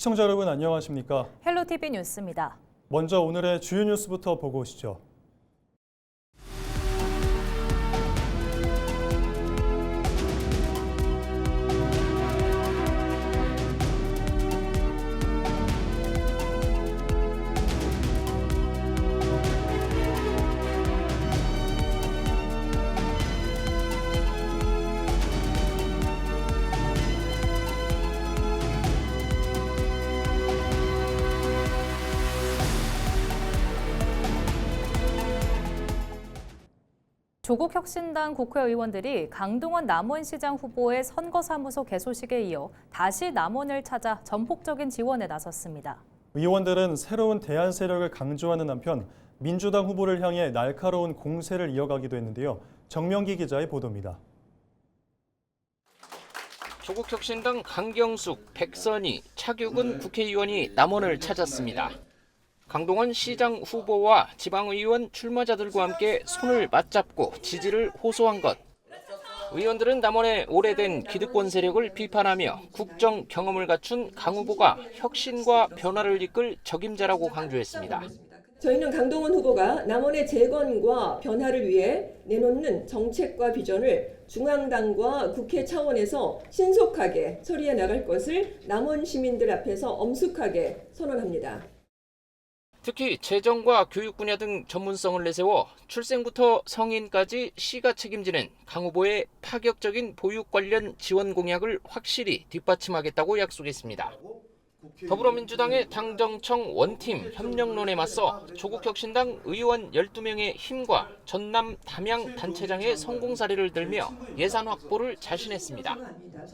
시청자 여러분 안녕하십니까? 헬로티비 뉴스입니다. 먼저 오늘의 주요 뉴스부터 보고 오시죠. 조국혁신당 국회의원들이 강동원 남원시장 후보의 선거사무소 개소식에 이어 다시 남원을 찾아 전폭적인 지원에 나섰습니다. 의원들은 새로운 대안 세력을 강조하는 한편 민주당 후보를 향해 날카로운 공세를 이어가기도 했는데요. 정명기 기자의 보도입니다. 조국혁신당 강경숙, 백선희, 차규근 국회의원이 남원을 찾았습니다. 강동원 시장 후보와 지방의원 출마자들과 함께 손을 맞잡고 지지를 호소한 것. 의원들은 남원의 오래된 기득권 세력을 비판하며 국정 경험을 갖춘 강 후보가 혁신과 변화를 이끌 적임자라고 강조했습니다. 저희는 강동원 후보가 남원의 재건과 변화를 위해 내놓는 정책과 비전을 중앙당과 국회 차원에서 신속하게 처리해 나갈 것을 남원 시민들 앞에서 엄숙하게 선언합니다. 특히 재정과 교육 분야 등 전문성을 내세워 출생부터 성인까지 시가 책임지는 강 후보의 파격적인 보육 관련 지원 공약을 확실히 뒷받침하겠다고 약속했습니다. 더불어민주당의 당정청 원팀 협력론에 맞서 조국혁신당 의원 12명의 힘과 전남 담양 단체장의 성공 사례를 들며 예산 확보를 자신했습니다.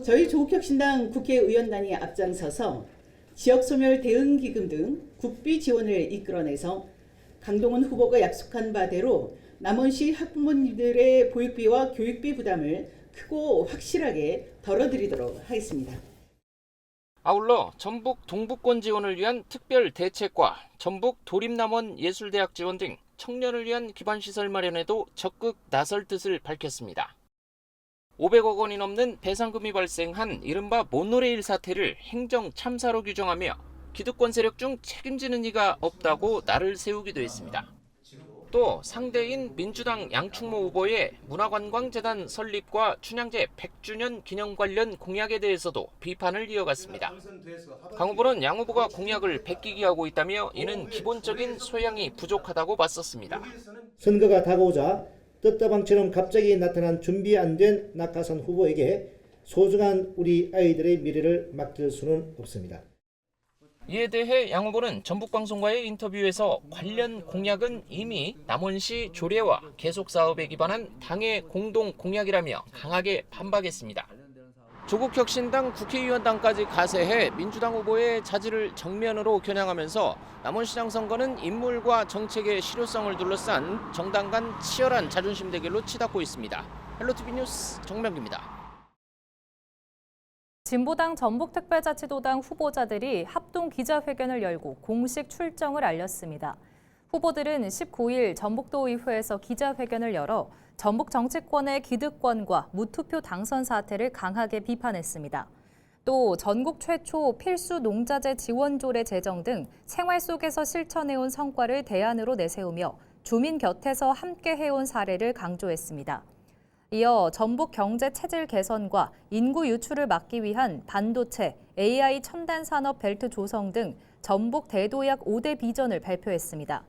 저희 조국혁신당 국회의원단이 앞장서서 지역소멸 대응기금 등 국비 지원을 이끌어내서 강동원 후보가 약속한 바대로 남원시 학부모님들의 보육비와 교육비 부담을 크고 확실하게 덜어드리도록 하겠습니다. 아울러 전북 동부권 지원을 위한 특별 대책과 전북 도림남원 예술대학 지원 등 청년을 위한 기반시설 마련에도 적극 나설 뜻을 밝혔습니다. 500억 원이 넘는 배상금이 발생한 이른바 모노레일 사태를 행정 참사로 규정하며 기득권 세력 중 책임지는 이가 없다고 날을 세우기도 했습니다. 또 상대인 민주당 양충모 후보의 문화관광재단 설립과 춘향제 100주년 기념 관련 공약에 대해서도 비판을 이어갔습니다. 강 후보는 양 후보가 공약을 베끼게 하고 있다며 이는 기본적인 소양이 부족하다고 맞섰습니다. 선거가 다가오자 떴다방처럼 갑자기 나타난 준비 안 된 낙하산 후보에게 소중한 우리 아이들의 미래를 맡길 수는 없습니다. 이에 대해 양 후보는 전북방송과의 인터뷰에서 관련 공약은 이미 남원시 조례와 계속사업에 기반한 당의 공동 공약이라며 강하게 반박했습니다. 조국혁신당 국회의원당까지 가세해 민주당 후보의 자질을 정면으로 겨냥하면서 남원시장 선거는 인물과 정책의 실효성을 둘러싼 정당 간 치열한 자존심 대결로 치닫고 있습니다. 헬로티비 뉴스 정명기입니다. 진보당 전북특별자치도당 후보자들이 합동 기자회견을 열고 공식 출정을 알렸습니다. 후보들은 19일 전북도의회에서 기자회견을 열어 전북 정치권의 기득권과 무투표 당선 사태를 강하게 비판했습니다. 또 전국 최초 필수 농자재 지원조례 제정 등 생활 속에서 실천해온 성과를 대안으로 내세우며 주민 곁에서 함께 해온 사례를 강조했습니다. 이어 전북 경제 체질 개선과 인구 유출을 막기 위한 반도체, AI 첨단 산업 벨트 조성 등 전북 대도약 5대 비전을 발표했습니다.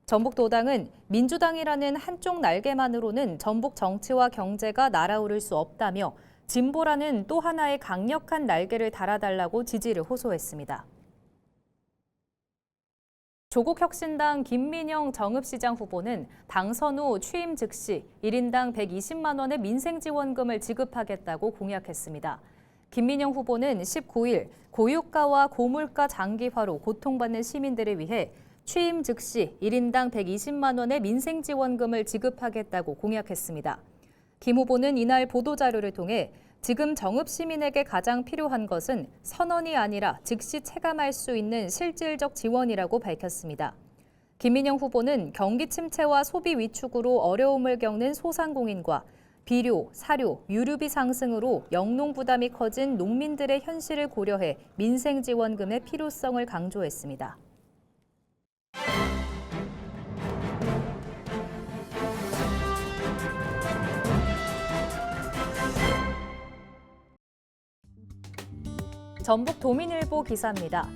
전북도당은 민주당이라는 한쪽 날개만으로는 전북 정치와 경제가 날아오를 수 없다며 진보라는 또 하나의 강력한 날개를 달아달라고 지지를 호소했습니다. 조국혁신당 김민영 정읍시장 후보는 당선 후 취임 즉시 1인당 120만 원의 민생지원금을 지급하겠다고 공약했습니다. 김민영 후보는 19일 고유가와 고물가 장기화로 고통받는 시민들을 위해 취임 즉시 1인당 120만 원의 민생지원금을 지급하겠다고 공약했습니다. 김 후보는 이날 보도자료를 통해 지금 정읍 시민에게 가장 필요한 것은 선언이 아니라 즉시 체감할 수 있는 실질적 지원이라고 밝혔습니다. 김민영 후보는 경기 침체와 소비 위축으로 어려움을 겪는 소상공인과 비료, 사료, 유류비 상승으로 영농 부담이 커진 농민들의 현실을 고려해 민생지원금의 필요성을 강조했습니다. 전북 도민일보 기사입니다.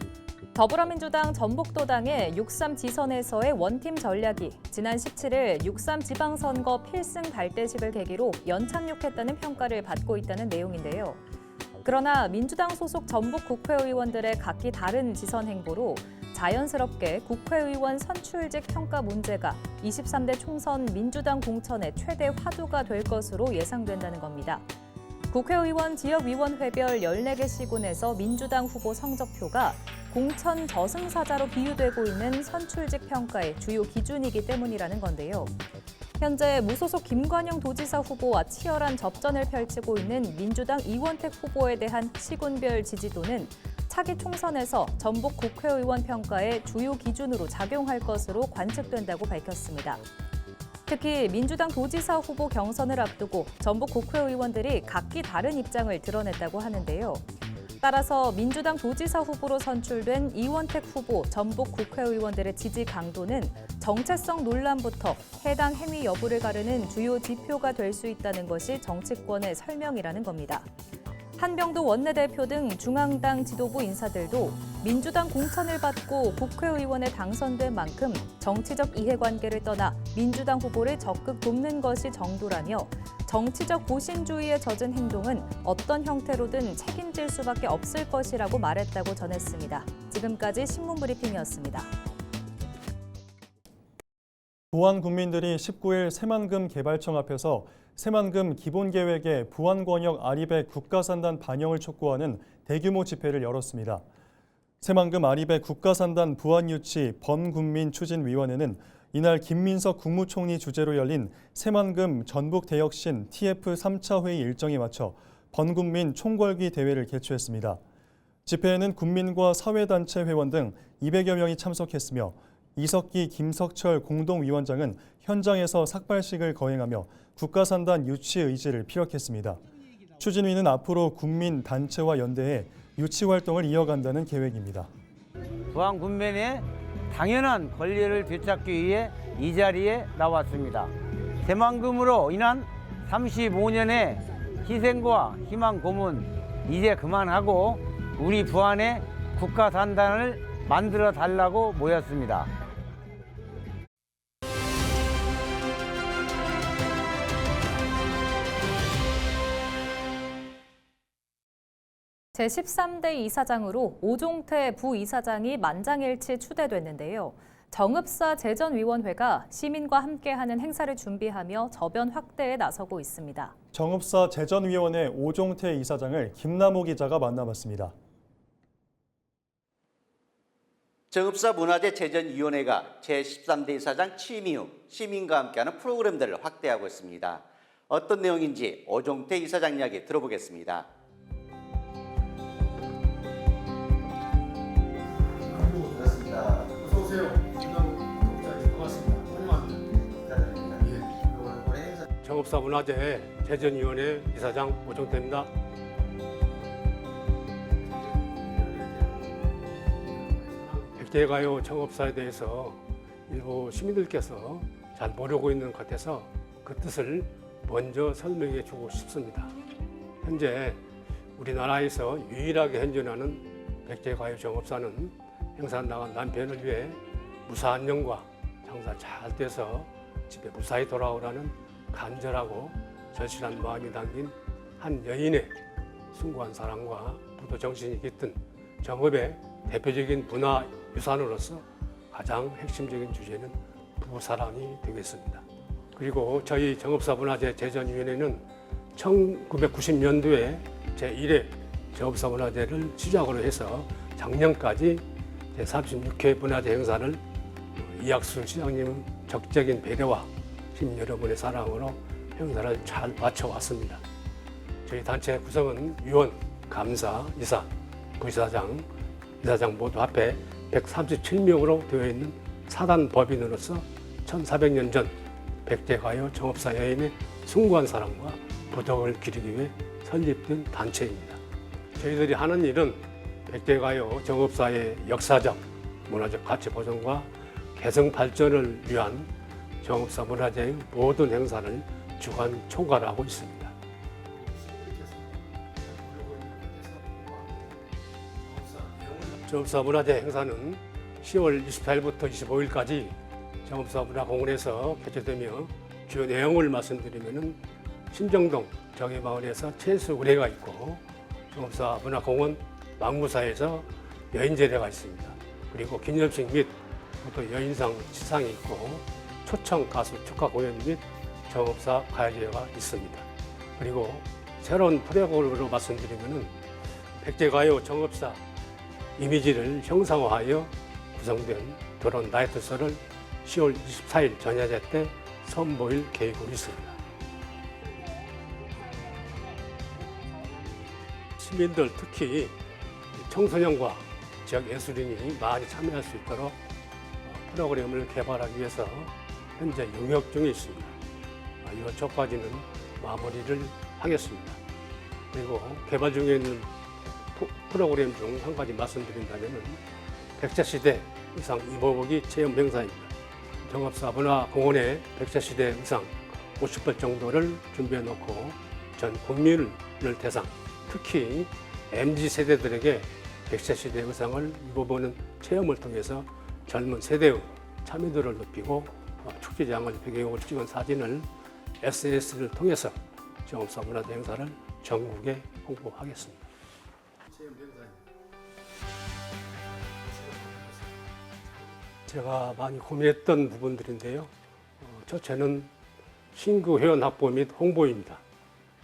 더불어민주당 전북도당의 6.3 지선에서의 원팀 전략이 지난 17일 6.3 지방선거 필승 발대식을 계기로 연착륙했다는 평가를 받고 있다는 내용인데요. 그러나 민주당 소속 전북 국회의원들의 각기 다른 지선 행보로 자연스럽게 국회의원 선출직 평가 문제가 23대 총선 민주당 공천의 최대 화두가 될 것으로 예상된다는 겁니다. 국회의원 지역위원회별 14개 시군에서 민주당 후보 성적표가 공천 저승사자로 비유되고 있는 선출직 평가의 주요 기준이기 때문이라는 건데요. 현재 무소속 김관영 도지사 후보와 치열한 접전을 펼치고 있는 민주당 이원택 후보에 대한 시군별 지지도는 차기 총선에서 전북 국회의원 평가의 주요 기준으로 작용할 것으로 관측된다고 밝혔습니다. 특히 민주당 도지사 후보 경선을 앞두고 전북 국회의원들이 각기 다른 입장을 드러냈다고 하는데요. 따라서 민주당 도지사 후보로 선출된 이원택 후보 전북 국회의원들의 지지 강도는 정체성 논란부터 해당 행위 여부를 가르는 주요 지표가 될 수 있다는 것이 정치권의 설명이라는 겁니다. 한병도 원내대표 등 중앙당 지도부 인사들도 민주당 공천을 받고 국회의원에 당선된 만큼 정치적 이해관계를 떠나 민주당 후보를 적극 돕는 것이 정도라며 정치적 보신주의에 젖은 행동은 어떤 형태로든 책임질 수밖에 없을 것이라고 말했다고 전했습니다. 지금까지 신문브리핑이었습니다. 부안 군민들이 19일 새만금 개발청 앞에서 새만금 기본계획의 부안권역 아리백 국가산단 반영을 촉구하는 대규모 집회를 열었습니다. 새만금 아리백 국가산단 부안유치 범군민추진위원회는 이날 김민석 국무총리 주재로 열린 새만금 전북대혁신 TF 3차 회의 일정에 맞춰 범군민 총궐기 대회를 개최했습니다. 집회에는 군민과 사회단체 회원 등 200여 명이 참석했으며 이석기, 김석철 공동위원장은 현장에서 삭발식을 거행하며 국가산단 유치 의지를 피력했습니다. 추진위는 앞으로 군민 단체와 연대해 유치 활동을 이어간다는 계획입니다. 부안 군민의 당연한 권리를 되찾기 위해 이 자리에 나왔습니다. 새만금으로 인한 35년의 희생과 희망 고문 이제 그만하고 우리 부안의 국가산단을 만들어 달라고 모였습니다. 제13대 이사장으로 오종태 부이사장이 만장일치 추대됐는데요. 정읍사 재전위원회가 시민과 함께하는 행사를 준비하며 저변 확대에 나서고 있습니다. 정읍사 재전위원회 오종태 이사장을 김남호 기자가 만나봤습니다. 정읍사 문화재 재전위원회가 제13대 이사장 취임 이후 시민과 함께하는 프로그램들을 확대하고 있습니다. 어떤 내용인지 오종태 이사장 이야기 들어보겠습니다. 어서 오세요. 반갑습니다. 정읍사 문화재 재전위원회 이사장 오종태입니다. 백제가요 정읍사에 대해서 일부 시민들께서 잘 모르고 있는 것 같아서 그 뜻을 먼저 설명해 주고 싶습니다. 현재 우리나라에서 유일하게 현존하는 백제가요 정읍사는 행사 나간 남편을 위해 무사한 영과 장사 잘 돼서 집에 무사히 돌아오라는 간절하고 절실한 마음이 담긴 한 여인의 숭고한 사랑과 부도 정신이 깃든 정읍의 대표적인 문화 유산으로서 가장 핵심적인 주제는 부부사랑이 되겠습니다. 그리고 저희 정읍사 문화재 재전위원회는 1990년도에 제1회 정읍사 문화재를 시작으로 해서 작년까지 제36회 문화재 행사를 이학수 시장님 적극적인 배려와 시민 여러분의 사랑으로 행사를 잘 마쳐왔습니다. 저희 단체 구성은 위원, 감사, 이사, 부이사장, 이사장 모두 합해 137명으로 되어 있는 사단 법인으로서 1400년 전 백제가요 정읍사 여인의 숭고한 사랑과 부덕을 기리기 위해 설립된 단체입니다. 저희들이 하는 일은 백제가요 정읍사의 역사적, 문화적 가치 보존과 개성 발전을 위한 정읍사 문화재의 모든 행사를 주관 총괄하고 있습니다. 정읍사 문화재 행사는 10월 24일부터 25일까지 정읍사 문화공원에서 개최되며 주요 내용을 말씀드리면 신정동 정의마을에서 채수 의례가 있고 정읍사 문화공원 망무사에서 여인제례가 있습니다. 그리고 기념식 및 또 여인상 시상이 있고 초청 가수 축하 공연 및 정읍사 가야제가 있습니다. 그리고 새로운 프로그램으로 말씀드리면 백제가요 정읍사 이미지를 형상화하여 구성된 드론 나이트쇼를 10월 24일 전야제 때 선보일 계획으로 있습니다. 시민들 특히 청소년과 지역 예술인이 많이 참여할 수 있도록 프로그램을 개발하기 위해서 현재 용역 중에 있습니다. 이것저것까지는 마무리를 하겠습니다. 그리고 개발 중에 있는 프로그램 중 한 가지 말씀드린다면 백제시대 의상 입어보기 체험 행사입니다. 정읍사 문화공원에 백제시대 의상 50벌 정도를 준비해 놓고 전 국민을 대상, 특히 MZ세대들에게 백제시대 의상을 입어보는 체험을 통해서 젊은 세대의 참여도를 높이고 축제장을 배경으로 찍은 사진을 SNS를 통해서 정읍사 문화재 행사를 전국에 홍보하겠습니다. 제가 많이 고민했던 부분들인데요. 첫째는 신규 회원 확보 및 홍보입니다.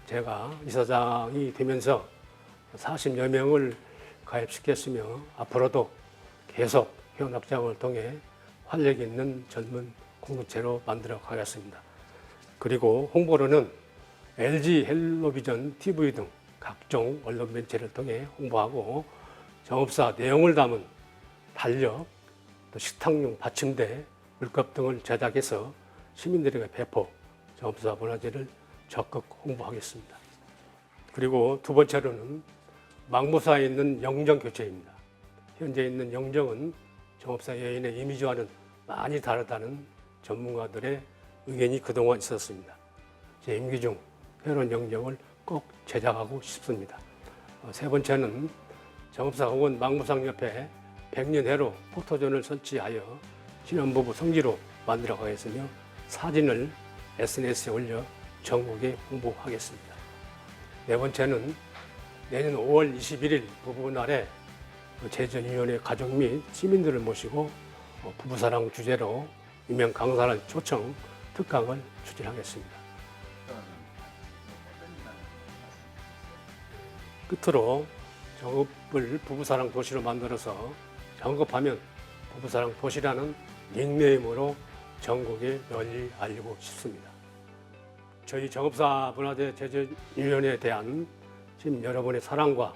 제가 이사장이 되면서 40여 명을 가입시켰으며 앞으로도 계속 회원 확장을 통해 활력 있는 젊은 공동체로 만들어 가겠습니다. 그리고 홍보로는 LG 헬로비전 TV 등 각종 언론 매체를 통해 홍보하고 정읍사 내용을 담은 달력, 또 식탁용 받침대, 물컵 등을 제작해서 시민들에게 배포, 정읍사 문화재를 적극 홍보하겠습니다. 그리고 두 번째로는 망무사에 있는 영정 교체입니다. 현재 있는 영정은 정읍사 여인의 이미지와는 많이 다르다는 전문가들의 의견이 그동안 있었습니다. 제 임기 중 새로운 영정을 꼭 제작하고 싶습니다. 세 번째는 정읍사 공원 망무상 옆에 100년 해로 포토존을 설치하여 신혼부부 성지로 만들어 가겠으며 사진을 SNS에 올려 전국에 홍보하겠습니다. 네 번째는 내년 5월 21일 부부날에 제전위원회 가족 및 시민들을 모시고 부부사랑 주제로 유명 강사를 초청 특강을 추진하겠습니다. 끝으로 정읍을 부부사랑 도시로 만들어서 정읍하면 부부사랑 도시라는 닉네임으로 전국에 널리 알리고 싶습니다. 저희 정읍사 문화재 제전위원회에 대한 지금 여러분의 사랑과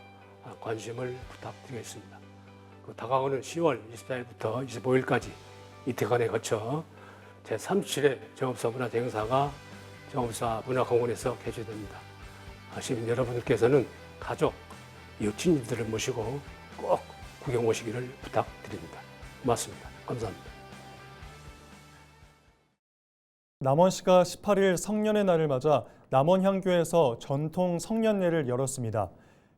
관심을 부탁드리겠습니다. 다가오는 10월 24일부터 25일까지 이틀간에 거쳐 제37회 정읍사 문화재 행사가 정읍사 문화공원에서 개최됩니다. 시민 여러분들께서는 가족, 이웃 친구들을 모시고 꼭 구경 오시기를 부탁드립니다. 고맙습니다. 감사합니다. 남원시가 18일 성년의 날을 맞아 남원향교에서 전통 성년례를 열었습니다.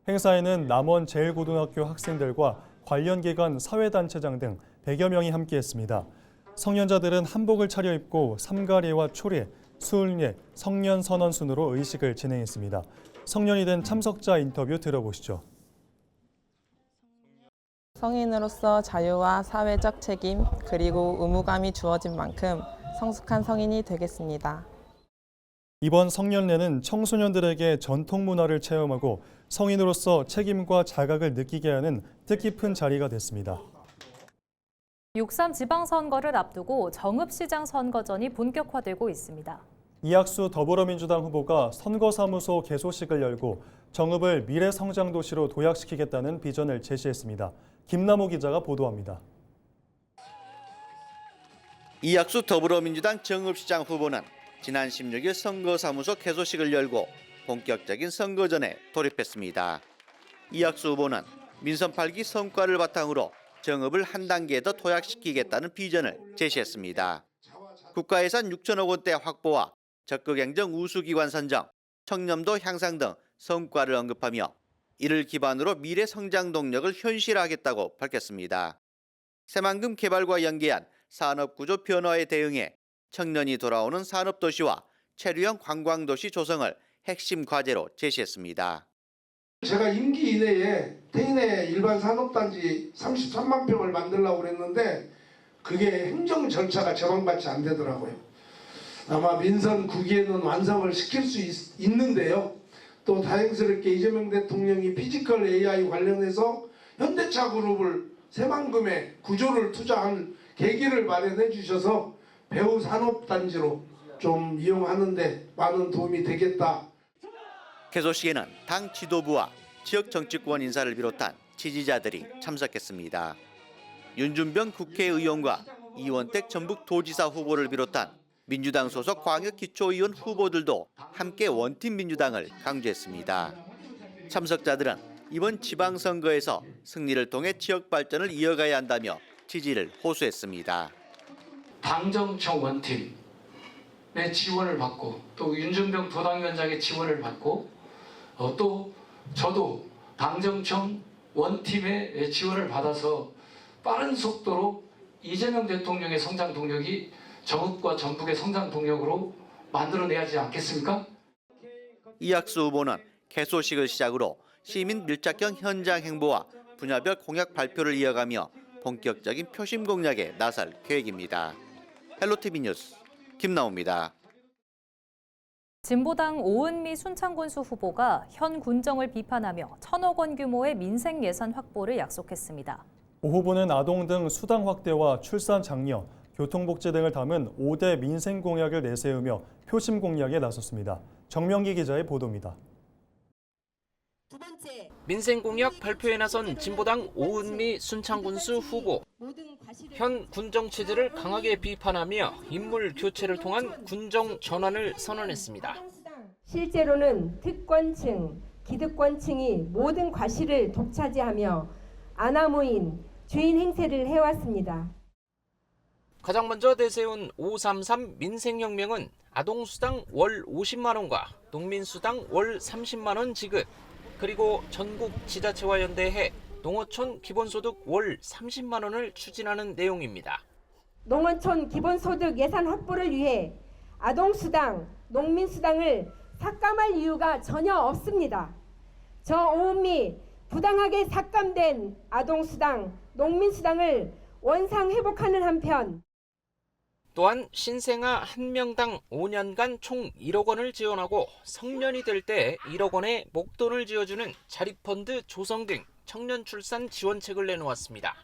행사에는 남원 제1고등학교 학생들과 관련 기관 사회단체장 등 100여 명이 함께했습니다. 성년자들은 한복을 차려입고 삼가리와 초례, 수을례, 성년선언 순으로 의식을 진행했습니다. 성년이 된 참석자 인터뷰 들어보시죠. 성인으로서 자유와 사회적 책임 그리고 의무감이 주어진 만큼 성숙한 성인이 되겠습니다. 이번 성년례는 청소년들에게 전통 문화를 체험하고 성인으로서 책임과 자각을 느끼게 하는 뜻깊은 자리가 됐습니다. 6.3 지방선거를 앞두고 정읍시장 선거전이 본격화되고 있습니다. 이학수 더불어민주당 후보가 선거사무소 개소식을 열고 정읍을 미래성장도시로 도약시키겠다는 비전을 제시했습니다. 김남호 기자가 보도합니다. 이학수 더불어민주당 정읍시장 후보는 지난 16일 선거사무소 개소식을 열고 본격적인 선거전에 돌입했습니다. 이학수 후보는 민선 8기 성과를 바탕으로 정읍을 한 단계 더 도약시키겠다는 비전을 제시했습니다. 국가예산 6천억 원대 확보와 적극행정 우수기관 선정, 청렴도 향상 등 성과를 언급하며 이를 기반으로 미래 성장 동력을 현실화하겠다고 밝혔습니다. 새만금 개발과 연계한 산업구조 변화에 대응해 청년이 돌아오는 산업도시와 체류형 관광도시 조성을 핵심 과제로 제시했습니다. 제가 임기 이내에 태인의 일반 산업단지 33만 평을 만들려고 그랬는데 그게 행정 절차가 제방받지 안 되더라고요. 아마 민선 9기에는 완성을 시킬 수 있는데요. 또 다행스럽게 이재명 대통령이 피지컬 AI 관련해서 현대차 그룹을 새만금에 구조를 투자한 계기를 마련해 주셔서 배후 산업단지로 좀 이용하는데 많은 도움이 되겠다. 개소식에는 당 지도부와 지역 정치권 인사를 비롯한 지지자들이 참석했습니다. 윤준병 국회의원과 이원택 전북도지사 후보를 비롯한 민주당 소속 광역기초의원 후보들도 함께 원팀 민주당을 강조했습니다. 참석자들은 이번 지방선거에서 승리를 통해 지역 발전을 이어가야 한다며 지지를 호소했습니다. 당정청 원팀의 지원을 받고 또 윤준병 도당위원장의 지원을 받고 또 저도 당정청 원팀의 지원을 받아서 빠른 속도로 이재명 대통령의 성장 동력이 정읍과 전북의 성장 동력으로 만들어내야지 않겠습니까? 이학수 후보는 개소식을 시작으로 시민 밀착형 현장 행보와 분야별 공약 발표를 이어가며 본격적인 표심 공략에 나설 계획입니다. 헬로티비 뉴스 김나옵니다. 진보당 오은미 순창군수 후보가 현 군정을 비판하며 1,000억 원 규모의 민생 예산 확보를 약속했습니다. 오 후보는 아동 등 수당 확대와 출산 장려, 교통복지 등을 담은 5대 민생 공약을 내세우며 표심 공략에 나섰습니다. 정명기 기자의 보도입니다. 민생 공약 발표에 나선 진보당 오은미 순창군수 후보. 현 군정 체제를 강하게 비판하며 인물 교체를 통한 군정 전환을 선언했습니다. 실제로는 특권층, 기득권층이 모든 과실을 독차지하며 아나무인, 주인 행세를 해왔습니다. 가장 먼저 내세운 533 민생혁명은 아동수당 월 50만 원과 농민수당 월 30만 원 지급, 그리고 전국 지자체와 연대해 농어촌 기본소득 월 30만 원을 추진하는 내용입니다. 농어촌 기본소득 예산 확보를 위해 아동수당, 농민수당을 삭감할 이유가 전혀 없습니다. 저 오은미 부당하게 삭감된 아동수당, 농민수당을 원상 회복하는 한편 또한 신생아 1명당 5년간 총 1억 원을 지원하고 성년이 될 때 1억 원의 목돈을 지어주는 자립펀드 조성 등 청년 출산 지원책을 내놓았습니다.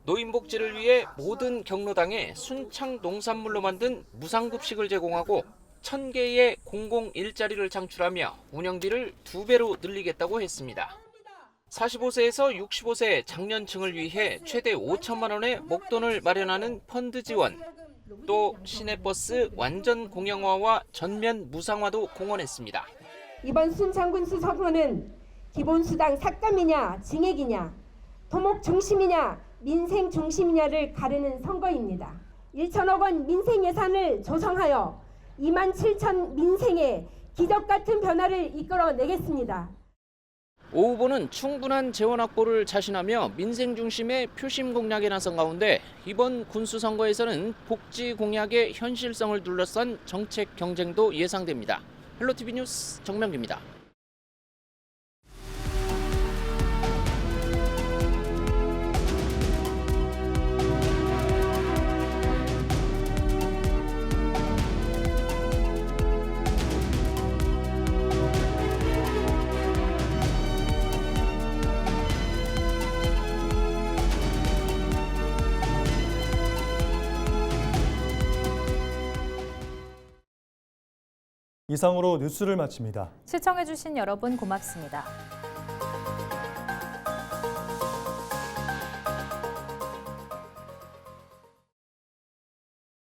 노인복지를 위해 모든 경로당에 순창 농산물로 만든 무상급식을 제공하고 1,000개의 공공 일자리를 창출하며 운영비를 2배로 늘리겠다고 했습니다. 45세에서 65세 장년층을 위해 최대 5천만 원의 목돈을 마련하는 펀드 지원, 또 시내버스 완전 공영화와 전면 무상화도 공언했습니다. 이번 순창군수 선거는 기본수당 삭감이냐 증액이냐, 토목 중심이냐 민생 중심이냐를 가르는 선거입니다. 1,000억 원 민생 예산을 조성하여 27,000 민생의 기적 같은 변화를 이끌어내겠습니다. 오 후보는 충분한 재원 확보를 자신하며 민생 중심의 표심 공략에 나선 가운데 이번 군수 선거에서는 복지 공약의 현실성을 둘러싼 정책 경쟁도 예상됩니다. 헬로티비 뉴스 정명기입니다. 이상으로 뉴스를 마칩니다. 시청해주신 여러분 고맙습니다.